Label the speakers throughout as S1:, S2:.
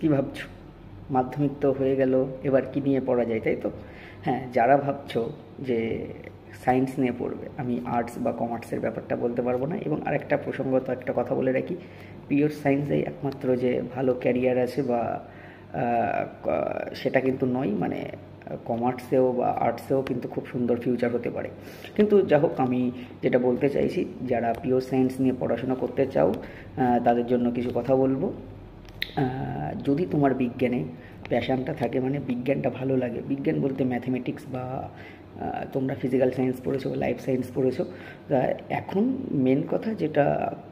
S1: কী ভাবছো? মাধ্যমিক তো হয়ে গেল, এবার কি নিয়ে পড়া যায়, তাই তো? হ্যাঁ, যারা ভাবছো যে সায়েন্স নিয়ে পড়বে, আমি আর্টস বা কমার্সের ব্যাপারটা বলতে পারবো না। এবং আরেকটা প্রসঙ্গত একটা কথা বলে রাখি, পিওর সায়েন্সেই একমাত্র যে ভালো ক্যারিয়ার আছে বা সেটা কিন্তু নয়। মানে কমার্সেও বা আর্টসেও কিন্তু খুব সুন্দর ফিউচার হতে পারে। কিন্তু যা হোক, আমি যেটা বলতে চাইছি, যারা পিওর সায়েন্স নিয়ে পড়াশোনা করতে চাও তাদের জন্য কিছু কথা বলবো। যদি তোমার বিজ্ঞানে প্যাশানটা থাকে, মানে বিজ্ঞানটা ভালো লাগে, বিজ্ঞান বলতে ম্যাথমেটিক্স বা তোমরা ফিজিক্যাল সায়েন্স পড়েছো, লাইফ সায়েন্স পড়েছো, তা এখন মেন কথা যেটা,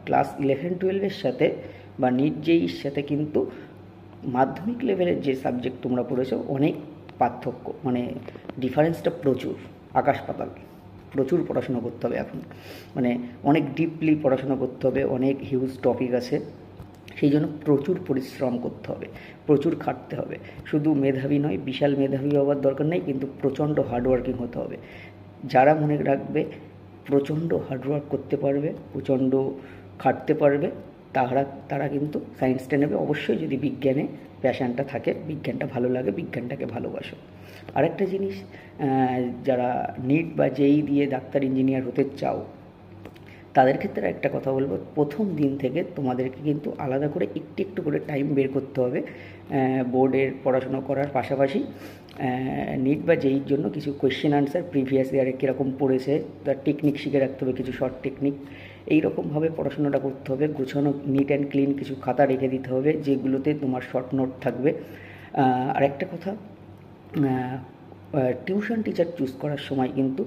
S1: ক্লাস 11-12-এর সাথে বা নিট জেইর সাথে কিন্তু মাধ্যমিক লেভেলের যে সাবজেক্ট তোমরা পড়েছো অনেক পার্থক্য, মানে ডিফারেন্সটা প্রচুর, আকাশ পাতাল। প্রচুর পড়াশোনা করতে হবে এখন, মানে অনেক ডিপলি পড়াশোনা করতে হবে, অনেক হিউজ টপিক আছে। সেই জন্য প্রচুর পরিশ্রম করতে হবে, প্রচুর খাটতে হবে। শুধু মেধাবী নয়, বিশাল মেধাবী হওয়ার দরকার নেই, কিন্তু প্রচণ্ড হার্ডওয়ার্কিং হতে হবে। যারা মনে রাখবে প্রচণ্ড হার্ডওয়ার্ক করতে পারবে, প্রচণ্ড খাটতে পারবে, তারা কিন্তু সায়েন্সটা নেবে। অবশ্যই যদি বিজ্ঞানে প্যাশানটা থাকে, বিজ্ঞানটা ভালো লাগে, বিজ্ঞানটাকে ভালোবাসো। আরেকটা জিনিস, যারা নিট বা জেই দিয়ে ডাক্তার ইঞ্জিনিয়ার হতে চাও, তাদের ক্ষেত্রে একটা কথা বলবো, প্রথম দিন থেকে তোমাদেরকে কিন্তু আলাদা করে একটু একটু করে টাইম বের করতে হবে বোর্ডের পড়াশুনো করার পাশাপাশি নিট বা জেইর জন্য কিছু কোয়েশ্চেন আনসার প্রিভিয়াস ইয়ারে কীরকম পড়েছে তার টেকনিক শিখে রাখতে হবে, কিছু শর্ট টেকনিক। এইরকমভাবে পড়াশোনাটা করতে হবে, গোছানো নিট অ্যান্ড ক্লিন কিছু খাতা রেখে দিতে হবে যেগুলোতে তোমার শর্ট নোট থাকবে। আরেকটা কথা, টিউশন টিচার চুজ করার সময় কিন্তু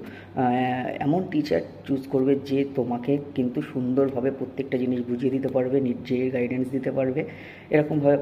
S1: এমন টিচার চুজ করবে যে তোমাকে কিন্তু সুন্দরভাবে প্রত্যেকটা জিনিস বুঝিয়ে দিতে পারবে, নিজের গাইডেন্স দিতে পারবে। এরকমভাবে